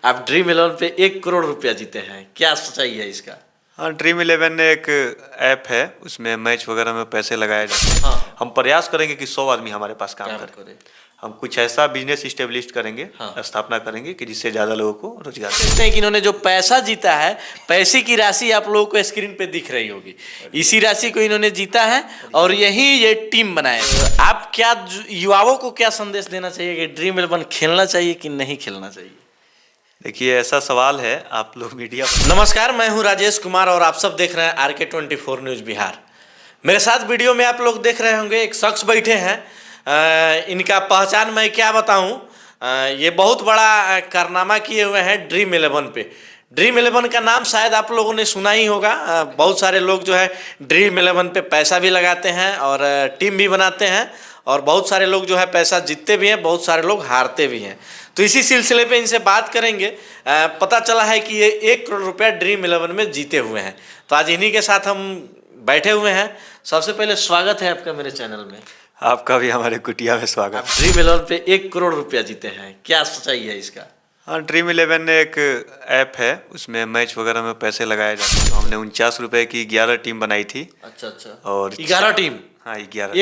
आप ड्रीम 11 पे 1 करोड़ रुपया जीते हैं, क्या सच्चाई है इसका? हाँ, ड्रीम 11 एक ऐप है, उसमें मैच वगैरह में पैसे लगाए जाते हैं। हाँ। हम प्रयास करेंगे कि 100 आदमी हमारे पास काम क्या करे। करे? हम कुछ ऐसा बिजनेस इस्टेब्लिश करेंगे, हाँ। स्थापना करेंगे कि जिससे ज़्यादा लोगों को रोजगार मिले। देखते हैं कि इन्होंने जो पैसा जीता है, पैसे की राशि आप लोगों को स्क्रीन पे दिख रही होगी, इसी राशि को इन्होंने जीता है और यही ये टीम बनाए। आप क्या युवाओं को क्या संदेश देना चाहिए कि ड्रीम 11 खेलना चाहिए कि नहीं खेलना चाहिए? देखिए, ऐसा सवाल है, आप लोग मीडिया नमस्कार, मैं हूं राजेश कुमार और आप सब देख रहे हैं RK24 न्यूज़ बिहार। मेरे साथ वीडियो में आप लोग देख रहे होंगे एक शख्स बैठे हैं। इनका पहचान मैं क्या बताऊं, ये बहुत बड़ा कारनामा किए हुए हैं ड्रीम 11 पे। ड्रीम 11 का नाम शायद आप लोगों ने सुना ही होगा। बहुत सारे लोग जो है ड्रीम 11 पे पैसा भी लगाते हैं और टीम भी बनाते हैं, और बहुत सारे लोग जो है पैसा जीतते भी हैं, बहुत सारे लोग हारते भी हैं। तो इसी सिलसिले पे इनसे बात करेंगे। पता चला है कि ये 1 करोड़ रुपया ड्रीम 11 में जीते हुए हैं, तो आज इन्हीं के साथ हम बैठे हुए हैं। सबसे पहले स्वागत है आपका मेरे चैनल में। आपका भी हमारे कुटिया में स्वागत। ड्रीम 11 पे 1 करोड़ रुपया जीते हैं, क्या सच्चाई है इसका? हाँ, ड्रीम 11 एक ऐप है, उसमें मैच वगैरह में पैसे लगाए जाते हैं। तो हमने 49 रुपए की 11 टीम बनाई थी। अच्छा। और 11 टीम? हाँ, 11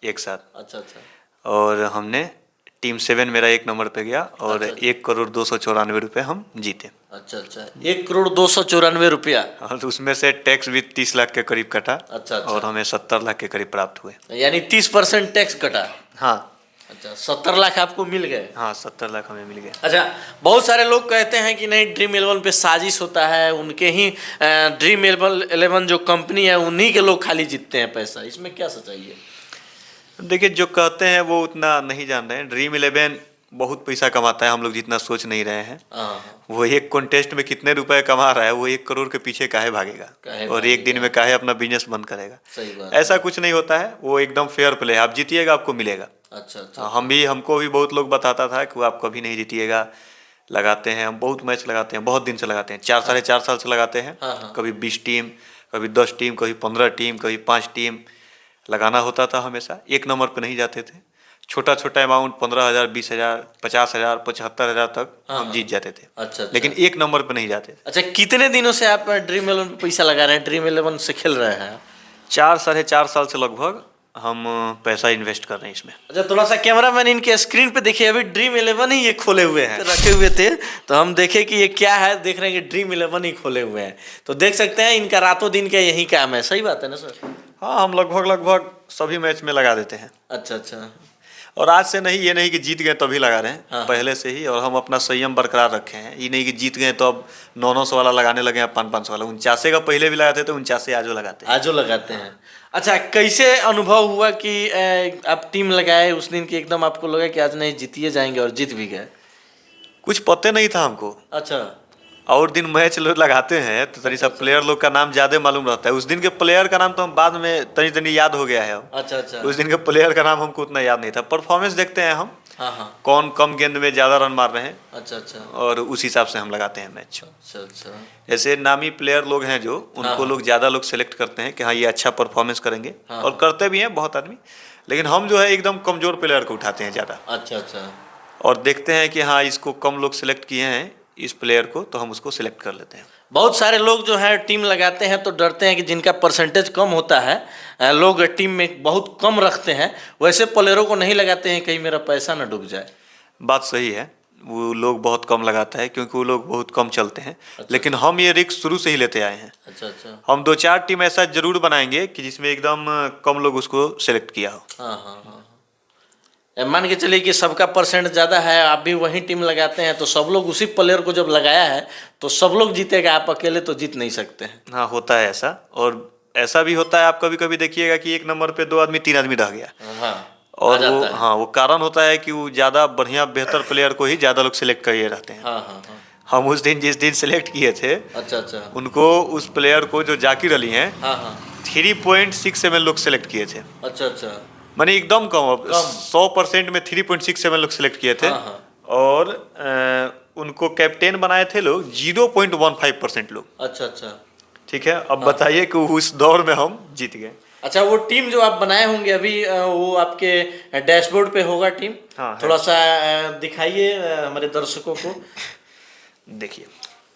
एक साथ? अच्छा। और हमने टीम 7 मेरा 1 नंबर पे गया और 1,294,00,000 रुपये हम जीते। अच्छा, 1,294,00,000 रुपया। और उसमें से टैक्स भी 30 लाख के करीब कटा। अच्छा। और हमें 70 लाख के करीब प्राप्त हुए। यानी 30% टैक्स कटा? हाँ। अच्छा, 70 लाख आपको मिल गए? हाँ, 70 लाख हमें मिल गए। अच्छा, बहुत सारे लोग कहते हैं कि नहीं, ड्रीम 11 पे साजिश होता है, उनके ही ड्रीम 11 जो कंपनी है उन्हीं के लोग खाली जीतते हैं पैसा, इसमें क्या सच्चाई है? देखिए, जो कहते हैं वो उतना नहीं जान रहे हैं। ड्रीम 11 बहुत पैसा कमाता है, हम लोग जितना सोच नहीं रहे हैं। वो एक कॉन्टेस्ट में कितने रुपए कमा रहा है, वो 1 करोड़ के पीछे काहे भागेगा और एक दिन में काहे अपना बिजनेस बंद करेगा? सही बात। ऐसा कुछ नहीं होता है, वो एकदम फेयर प्ले है। आप जीतिएगा, आपको मिलेगा। अच्छा। हमको भी बहुत लोग बताता था कि वो आप कभी नहीं जीतिएगा। लगाते हैं, हम बहुत मैच लगाते हैं, बहुत दिन से लगाते हैं, 4-4.5 साल से लगाते हैं। कभी 20 टीम, कभी 10 टीम, कभी 15 टीम, कभी 5 टीम लगाना होता था। हमेशा 1 नंबर पे नहीं जाते थे। छोटा अमाउंट 15,000, 20,000, 50,000, 75,000 तक हम जीत जाते थे। अच्छा। लेकिन 1 नंबर पे नहीं जाते थे। अच्छा, कितने दिनों से आप ड्रीम 11 पे पैसा लगा रहे हैं, ड्रीम 11 से खेल रहे हैं? 4-4.5 साल से लगभग हम पैसा इन्वेस्ट कर रहे हैं इसमें। अच्छा, थोड़ा सा कैमरामैन इनके स्क्रीन पे देखिए, अभी ड्रीम 11 ही ये खोले हुए हैं, रखे हुए थे, तो हम देखे कि ये क्या है, देख रहे हैं कि ड्रीम 11 ही खोले हुए हैं। तो देख सकते हैं इनका रातों दिन का यही काम है। सही बात है ना सर? हाँ, हम लगभग सभी मैच में लगा देते हैं। अच्छा। और आज से नहीं, ये नहीं कि जीत गए तभी लगा रहे हैं। हाँ। पहले से ही। और हम अपना संयम बरकरार रखे हैं। ये नहीं कि जीत गए तो अब 900 वाला लगाने लगे, 500 वाला। 49 का पहले भी लगाते थे, 49 आजो लगाते हैं। अच्छा, कैसे अनुभव हुआ कि आप टीम लगाए उस दिन की, एकदम आपको लगा कि आज नहीं जीतिए जाएंगे और जीत भी गए? कुछ पता नहीं था हमको। अच्छा। और दिन मैच लोग लगाते हैं तो तनी सा प्लेयर लोग का नाम ज्यादा मालूम रहता है। उस दिन के प्लेयर का नाम तो हम बाद में तनी याद हो गया है। अच्छा। उस दिन के प्लेयर का नाम हमको उतना याद नहीं था। परफॉर्मेंस देखते हैं हम। हाँ। कौन कम गेंद में ज्यादा रन मार रहे हैं। अच्छा। और उस हिसाब से हम लगाते हैं मैच। अच्छा। जैसे नामी प्लेयर लोग हैं जो, उनको लोग ज्यादा लोग सेलेक्ट करते हैं कि हाँ, ये अच्छा परफॉर्मेंस करेंगे। और करते भी हैं बहुत आदमी। लेकिन हम जो है एकदम कमजोर प्लेयर को उठाते हैं ज्यादा। अच्छा। और देखते हैं कि हाँ, इसको कम लोग सेलेक्ट किए हैं इस प्लेयर को, तो हम उसको सिलेक्ट कर लेते हैं। बहुत सारे लोग जो है टीम लगाते हैं तो डरते हैं कि जिनका परसेंटेज कम होता है, लोग टीम में बहुत कम रखते हैं, वैसे प्लेयरों को नहीं लगाते हैं, कहीं मेरा पैसा ना डूब जाए। बात सही है, वो लोग बहुत कम लगाता है क्योंकि वो लोग बहुत कम चलते हैं। अच्छा। लेकिन हम ये रिस्क शुरू से ही लेते आए हैं। अच्छा। हम 2-4 टीम ऐसा जरूर बनाएंगे कि जिसमें एकदम कम लोग उसको सिलेक्ट किया हो। हाँ। मान के चलिए कि सबका परसेंट ज़्यादा है, आप भी वही टीम लगाते हैं, तो सब लोग उसी प्लेयर को जब लगाया है तो सब लोग जीतेगा, आप अकेले तो जीत नहीं सकते हैं। हाँ, होता है ऐसा। और ऐसा भी होता है, आप कभी देखिएगा कि 1 नंबर पे 2 आदमी 3 आदमी रह गया। और वो कारण होता है कि वो ज़्यादा बढ़िया बेहतर प्लेयर को ही ज़्यादा लोग सिलेक्ट करिए रहते हैं। हम उस दिन जिस दिन सिलेक्ट किए थे, अच्छा, उनको, उस प्लेयर को जो जाकिर अली हैं, 3.67 लोग सिलेक्ट किए थे। अच्छा। मैंने एकदम कम 100% में 3.67 लोग सिलेक्ट किए थे। और उनको कैप्टेन बनाए थे लोग 0.15% लोग। अच्छा। ठीक है, अब बताइए कि उस दौर में हम जीत गए। अच्छा, वो टीम जो आप बनाए होंगे अभी, वो आपके डैशबोर्ड पे होगा टीम? हाँ, थोड़ा सा दिखाइए हमारे दर्शकों को। देखिए,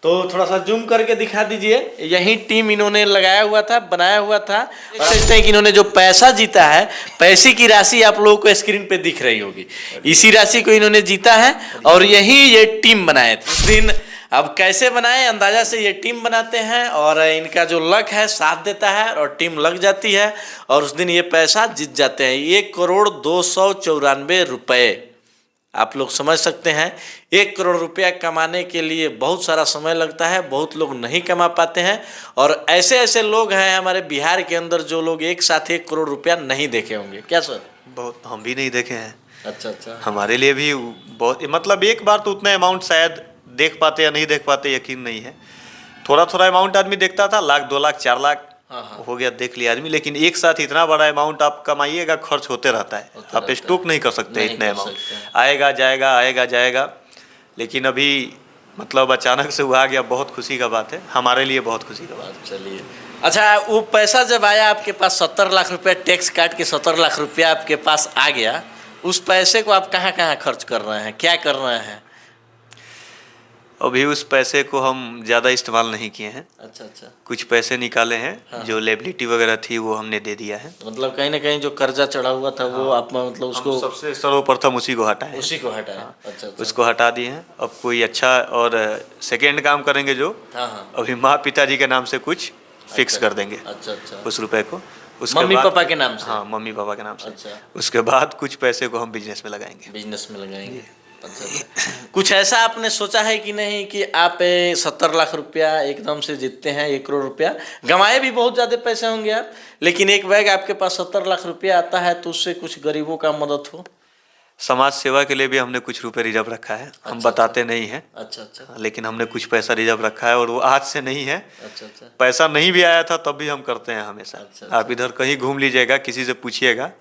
तो थोड़ा सा जूम करके दिखा दीजिए। यही टीम इन्होंने लगाया हुआ था, बनाया हुआ था। देख सकते हैं कि इन्होंने जो पैसा जीता है, पैसे की राशि आप लोगों को स्क्रीन पे दिख रही होगी। इसी राशि को इन्होंने जीता है और यही ये टीम बनाए थे उस दिन। अब कैसे बनाए, अंदाजा से ये टीम बनाते हैं और इनका जो लक है साथ देता है और टीम लग जाती है और उस दिन ये पैसा जीत जाते हैं। 1,294 रुपये। आप लोग समझ सकते हैं 1 करोड़ रुपया कमाने के लिए बहुत सारा समय लगता है, बहुत लोग नहीं कमा पाते हैं। और ऐसे ऐसे लोग हैं हमारे बिहार के अंदर जो लोग एक साथ 1 करोड़ रुपया नहीं देखे होंगे। क्या सर? बहुत, हम भी नहीं देखे हैं। अच्छा। हमारे लिए भी बहुत, मतलब एक बार तो उतना अमाउंट शायद देख पाते या नहीं देख पाते यकीन नहीं है। थोड़ा थोड़ा अमाउंट आदमी देखता था, 1 लाख 2 लाख 4 लाख हो गया, देख लिया आदमी। लेकिन एक साथ इतना बड़ा अमाउंट आप कमाइएगा, खर्च होते रहता है, आप स्टॉक नहीं कर सकते इतने अमाउंट। आएगा जाएगा, आएगा जाएगा। लेकिन अभी मतलब अचानक से वो आ गया, बहुत खुशी का बात है, हमारे लिए बहुत खुशी का बात। चलिए, अच्छा, वो पैसा जब आया आपके पास 70 लाख रुपया, टैक्स काट के 70 लाख रुपया आपके पास आ गया, उस पैसे को आप कहाँ कहाँ खर्च कर रहे हैं, क्या कर रहे हैं? अभी उस पैसे को हम ज़्यादा इस्तेमाल नहीं किए हैं। अच्छा। कुछ पैसे निकाले हैं, जो लायबिलिटी वगैरह थी वो हमने दे दिया है। मतलब कहीं ना कहीं जो कर्जा चढ़ा हुआ था वो आप मतलब उसको सबसे सर्वप्रथम उसी को हटाए, उसी को हटाया। अच्छा। उसको हटा दिए हैं। अब कोई अच्छा और सेकेंड काम करेंगे जो अभी माँ पिताजी के नाम से कुछ फिक्स कर देंगे। अच्छा। उस रुपए को उसके मम्मी बाद पापा के नाम से। हाँ, मम्मी पापा के नाम से। अच्छा। उसके बाद कुछ पैसे को हम बिजनेस में लगाएंगे। अच्छा। कुछ ऐसा आपने सोचा है कि नहीं कि आप 70 लाख रुपया एकदम से जीतते हैं, 1 करोड़ रुपया गंवाए भी बहुत ज़्यादा पैसे होंगे आप, लेकिन एक बैग आपके पास 70 लाख रुपया आता है तो उससे कुछ गरीबों का मदद हो? समाज सेवा के लिए भी हमने कुछ रुपए रिजर्व रखा है। हम बताते नहीं हैं। अच्छा। लेकिन हमने कुछ पैसा रिजर्व रखा है और वो आज से नहीं है। अच्छा। पैसा नहीं भी आया था तब भी हम करते हैं हमेशा। अच्छा। आप इधर कहीं घूम लीजिएगा, किसी से पूछिएगा,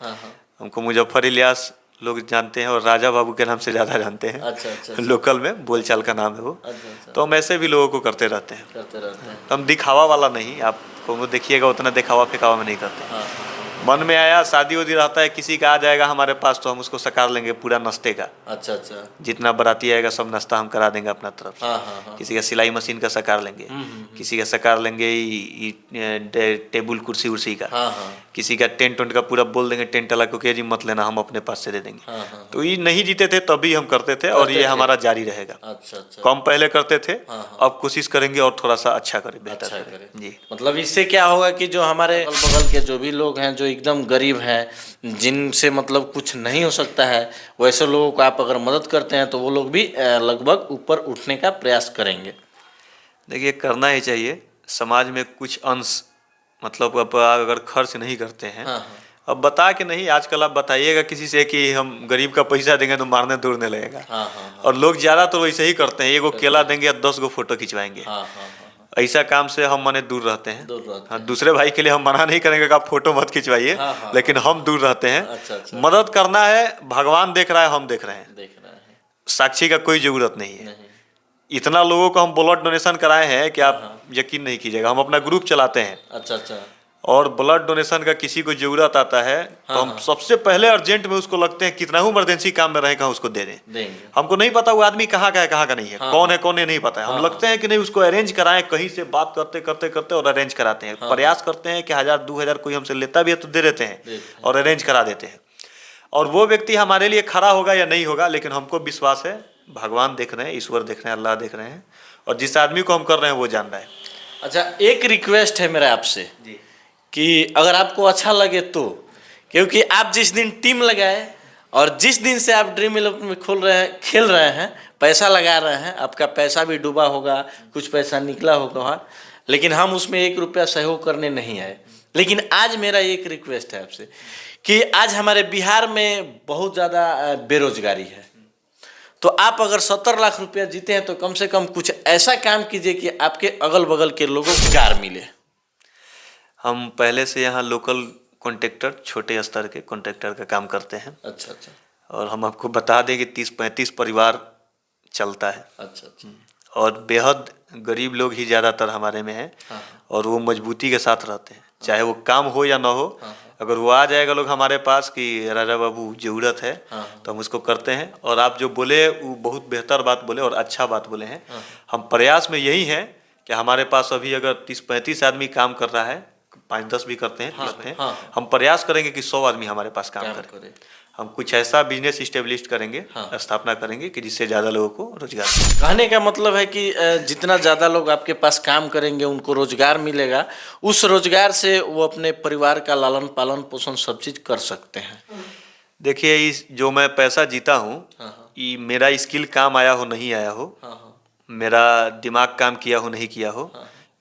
हमको मुजफ्फर इलियास लोग जानते हैं और राजा बाबू के नाम से ज़्यादा जानते हैं। अच्छा। लोकल में बोलचाल का नाम है वो। अच्छा। तो हम ऐसे भी लोगों को करते रहते हैं। तो हम दिखावा वाला नहीं, आप को देखिएगा उतना दिखावा फेंकावा में नहीं करते। मन में आया, शादी उदी रहता है, किसी का आ जाएगा हमारे पास तो हम उसको सकार लेंगे पूरा नाश्ते का। अच्छा। जितना बाराती आएगा सब नाश्ता हम करा देंगे अपना तरफ से। किसी का सिलाई मशीन का सकार लेंगे, किसी का सकार लेंगे टेबल कुर्सी उर्सी का, किसी का टेंट वेंट का पूरा बोल देंगे टेंट वाला को कि जी मत लेना, हम अपने पास से दे देंगे। तो ये नहीं जीते थे तभी हम करते थे और ये हमारा जारी रहेगा। अच्छा। कम पहले करते थे, अब कोशिश करेंगे और थोड़ा सा अच्छा करें, बेहतर करें जी। मतलब इससे क्या होगा कि जो हमारे अगल बगल के जो भी लोग हैं जो एकदम गरीब हैं, जिनसे मतलब कुछ नहीं हो सकता है, वैसे लोगों को आप अगर मदद करते हैं तो वो लोग भी लगभग ऊपर उठने का प्रयास करेंगे। देखिए, करना ही चाहिए। समाज में कुछ अंश मतलब अब अगर खर्च नहीं करते हैं, अब बता के नहीं, आजकल आप बताइएगा किसी से कि हम गरीब का पैसा देंगे तो मारने दौड़ने लगेगा। और लोग ज़्यादा तो वैसे ही करते हैं, 1 केला देंगे या 10 फोटो खिंचवाएंगे। ऐसा काम से हम माने दूर रहते हैं। हाँ, दूसरे भाई के लिए हम मना नहीं करेंगे कि आप फोटो मत खिंचवाइए, लेकिन हम दूर रहते हैं। अच्छा। मदद करना है, भगवान देख रहा है, हम देख रहे हैं। साक्षी का कोई जरूरत नहीं है। इतना लोगों को हम ब्लड डोनेशन कराए हैं कि आप यकीन नहीं कीजिएगा। हम अपना ग्रुप चलाते हैं। अच्छा। और ब्लड डोनेशन का किसी को जरूरत आता है तो हम सबसे पहले अर्जेंट में उसको लगते हैं, कितना ही इमरजेंसी काम में रहेगा उसको दे दें। हमको नहीं पता वो आदमी कहाँ का है, कहाँ का नहीं है, कौन है कौन है नहीं पता है। हम लगते हैं कि नहीं उसको अरेंज कराएं, कहीं से बात करते करते करते और अरेंज कराते हैं। प्रयास करते हैं कि 1000 2000 कोई हमसे लेता भी है तो दे देते हैं और अरेंज करा देते हैं। और वो व्यक्ति हमारे लिए खड़ा होगा या नहीं होगा, लेकिन हमको विश्वास है भगवान देख रहे हैं, ईश्वर देख रहे हैं, अल्लाह देख रहे हैं, और जिस आदमी को हम कर रहे हैं वो जान रहा है। अच्छा, एक रिक्वेस्ट है मेरा आपसे जी, कि अगर आपको अच्छा लगे तो, क्योंकि आप जिस दिन टीम लगाए और जिस दिन से आप ड्रीम 11 में खेल रहे हैं, पैसा लगा रहे हैं, आपका पैसा भी डूबा होगा, कुछ पैसा निकला होगा, लेकिन हम उसमें 1 रुपया सहयोग करने नहीं आए। लेकिन आज मेरा एक रिक्वेस्ट है आपसे कि आज हमारे बिहार में बहुत ज़्यादा बेरोजगारी है, तो आप अगर 70 लाख रुपया जीते हैं तो कम से कम कुछ ऐसा काम कीजिए कि आपके अगल बगल के लोगों को रोजगार मिले। हम पहले से यहाँ लोकल कॉन्ट्रैक्टर, छोटे स्तर के कॉन्ट्रैक्टर का काम करते हैं। अच्छा। और हम आपको बता दें कि 30-35 परिवार चलता है। अच्छा। और बेहद गरीब लोग ही ज़्यादातर हमारे में हैं। और वो मजबूती के साथ रहते हैं। चाहे वो काम हो या ना हो। अगर वो आ जाएगा लोग हमारे पास कि राजा बाबू जरूरत है, तो हम उसको करते हैं। और आप जो बोले वो बहुत बेहतर बात बोले और अच्छा बात बोले हैं। हम प्रयास में यही हैं कि हमारे पास अभी अगर 30-35 आदमी काम कर रहा है, 5-10 भी करते हैं, हम प्रयास करेंगे कि 100 आदमी हमारे पास काम करे। हम कुछ ऐसा बिजनेस इस्टेब्लिश करेंगे, स्थापना करेंगे कि जिससे ज़्यादा लोगों को रोजगार मिले। कहने का मतलब है कि जितना ज़्यादा लोग आपके पास काम करेंगे उनको रोजगार मिलेगा, उस रोजगार से वो अपने परिवार का लालन पालन पोषण सब चीज़ कर सकते हैं। देखिए, इस जो मैं पैसा जीता हूँ, ये मेरा स्किल काम आया हो नहीं आया हो, मेरा दिमाग काम किया हो नहीं किया हो,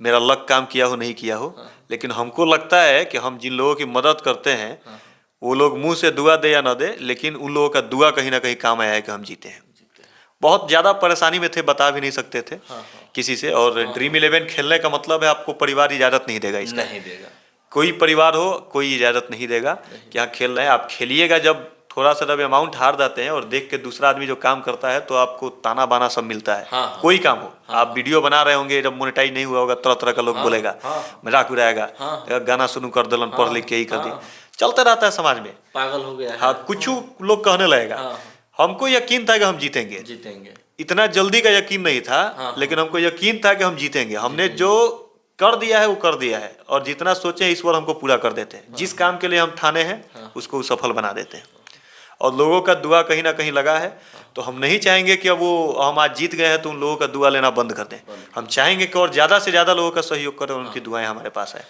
मेरा लक काम किया हो नहीं किया हो, लेकिन हमको लगता है कि हम जिन लोगों की मदद करते हैं वो लोग मुंह से दुआ दे या ना दे, लेकिन उन लोगों का दुआ कहीं ना कहीं काम आया है कि हम जीते हैं। बहुत ज़्यादा परेशानी में थे, बता भी नहीं सकते थे किसी से। और ड्रीम 11 खेलने का मतलब है आपको परिवार इजाज़त नहीं देगा, इसका नहीं देगा। कोई परिवार हो कोई इजाज़त नहीं देगा कि हाँ खेल रहे हैं। आप खेलिएगा, जब थोड़ा सा जब अमाउंट हार जाते हैं और देख के दूसरा आदमी जो काम करता है तो आपको ताना बाना सब मिलता है। कोई काम हो, आप वीडियो बना रहे होंगे, जब मोनेटाइज नहीं हुआ होगा तरह तरह का लोग बोलेगा, मजाक उड़ाएगा, गाना सुनू कर दलन, पढ़ लिख के ही कर दी, चलते रहता है समाज में, पागल हो गया है। हाँ, कुछ लोग कहने लगेगा। हमको यकीन था कि हम जीतेंगे, इतना जल्दी का यकीन नहीं था, लेकिन हमको यकीन था कि हम जीतेंगे। हमने जो कर दिया है वो कर दिया है, और जितना सोचे ईश्वर हमको पूरा कर देते हैं। जिस काम के लिए हम ठाने हैं उसको सफल बना देते हैं, और लोगों का दुआ कहीं ना कहीं लगा है। तो हम नहीं चाहेंगे कि अब वो हम आज जीत गए हैं तो उन लोगों का दुआ लेना बंद कर दें। हम चाहेंगे कि और ज़्यादा से ज़्यादा लोगों का सहयोग करें, उनकी दुआएं हमारे पास है।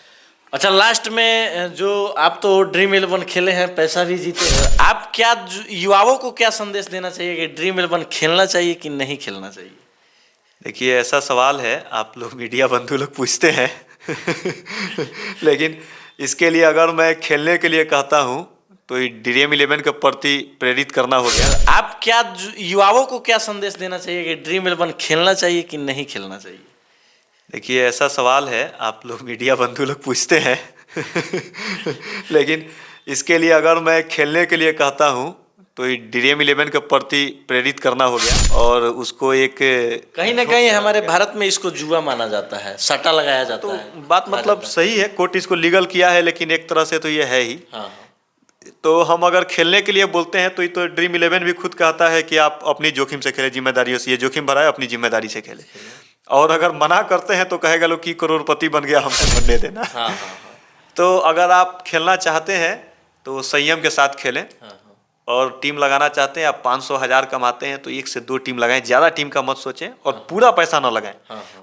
अच्छा, लास्ट में जो आप तो ड्रीम 11 खेले हैं, पैसा भी जीते हैं, आप क्या युवाओं को क्या संदेश देना चाहिए कि ड्रीम 11 खेलना चाहिए कि नहीं खेलना चाहिए? देखिए, ऐसा सवाल है आप लोग मीडिया बंधु लोग पूछते हैं लेकिन इसके लिए अगर मैं खेलने के लिए कहता हूँ तो ड्रीम 11 के प्रति प्रेरित करना हो गया। आप क्या युवाओं को क्या संदेश देना चाहिए कि ड्रीम 11 खेलना चाहिए कि नहीं खेलना चाहिए? देखिए, ऐसा सवाल है आप लोग मीडिया बंधु लोग पूछते हैं लेकिन इसके लिए अगर मैं खेलने के लिए कहता हूँ तो ड्रीम 11 के प्रति प्रेरित करना हो गया। और उसको एक कहीं ना कहीं हमारे भारत में इसको जुआ माना जाता है, सट्टा लगाया जाता है। बात मतलब सही है, कोर्ट इसको लीगल किया है, लेकिन एक तरह से तो ये है ही। तो हम अगर खेलने के लिए बोलते हैं तो ये तो ड्रीम 11 भी खुद कहता है कि आप अपनी जोखिम से खेलें, जिम्मेदारियों से, ये जोखिम भरा है, अपनी जिम्मेदारी से खेलें। और अगर मना करते हैं तो कहेगा लोग कि करोड़पति बन गया, हमसे बनने देना। तो अगर आप खेलना चाहते हैं तो संयम के साथ खेलें, और टीम लगाना चाहते हैं, आप 500-1000 कमाते हैं तो 1 से 2 टीम लगाएं, ज़्यादा टीम का मत सोचें, और पूरा पैसा ना लगाएं।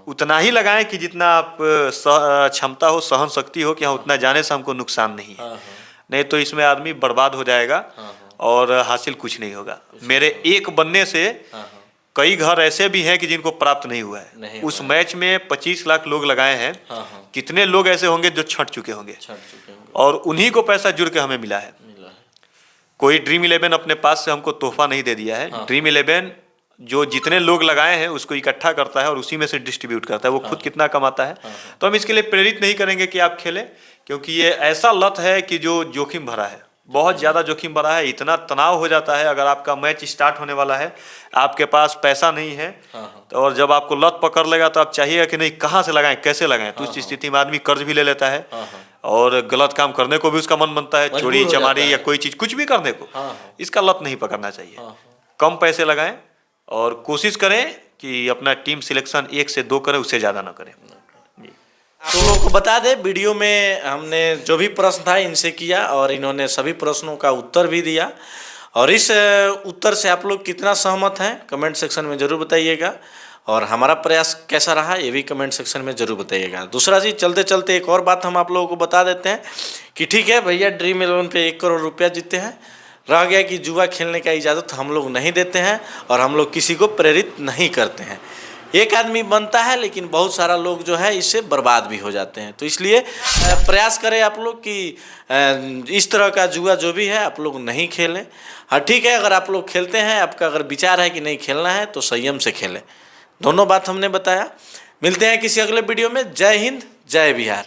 उतना ही लगाएं कि जितना आप क्षमता हो, सहन शक्ति हो कि हाँ उतना जाने से हमको नुकसान नहीं है। नहीं तो इसमें आदमी बर्बाद हो जाएगा और हासिल कुछ नहीं होगा। मेरे एक बनने से कई घर ऐसे भी हैं कि जिनको प्राप्त नहीं हुआ है। उस मैच में 25 लाख लोग लगाए हैं, कितने लोग ऐसे होंगे जो छट चुके होंगे, और उन्हीं को पैसा जुड़ के हमें मिला है। कोई ड्रीम 11 अपने पास से हमको तोहफा नहीं दे दिया है। ड्रीम 11 जो जितने लोग लगाए हैं उसको इकट्ठा करता है और उसी में से डिस्ट्रीब्यूट करता है। वो खुद कितना कमाता है। तो हम इसके लिए प्रेरित नहीं करेंगे कि आप खेलें, क्योंकि ये ऐसा लत है कि जो जोखिम भरा है, बहुत ज़्यादा जोखिम भरा है। इतना तनाव हो जाता है, अगर आपका मैच स्टार्ट होने वाला है, आपके पास पैसा नहीं है, तो और जब आपको लत पकड़ लेगा तो आप चाहिएगा कि नहीं कहाँ से लगाएं, कैसे लगाएं। तो उस स्थिति में आदमी कर्ज भी ले लेता है, और गलत काम करने को भी उसका मन बनता है, चोरी चमारी या कोई चीज़ कुछ भी करने को। इसका लत नहीं पकड़ना चाहिए। कम पैसे लगाएं और कोशिश करें कि अपना टीम सिलेक्शन 1 से 2 करें, उससे ज़्यादा ना करें। तो लोगों को बता दें, वीडियो में हमने जो भी प्रश्न था इनसे किया और इन्होंने सभी प्रश्नों का उत्तर भी दिया। और इस उत्तर से आप लोग कितना सहमत हैं कमेंट सेक्शन में ज़रूर बताइएगा, और हमारा प्रयास कैसा रहा ये भी कमेंट सेक्शन में ज़रूर बताइएगा। दूसरा चीज़, चलते चलते एक और बात हम आप लोगों को बता देते हैं कि ठीक है भैया, ड्रीम 11 पे 1 करोड़ रुपया जीते हैं, रह गया कि जुआ खेलने का इजाज़त हम लोग नहीं देते हैं और हम लोग किसी को प्रेरित नहीं करते हैं। एक आदमी बनता है लेकिन बहुत सारा लोग जो है इससे बर्बाद भी हो जाते हैं। तो इसलिए प्रयास करें आप लोग कि इस तरह का जुआ जो भी है आप लोग नहीं खेलें। हाँ ठीक है, अगर आप लोग खेलते हैं, आपका अगर विचार है कि नहीं खेलना है तो संयम से खेलें। दोनों बात हमने बताया। मिलते हैं किसी अगले वीडियो में। जय हिंद, जय बिहार।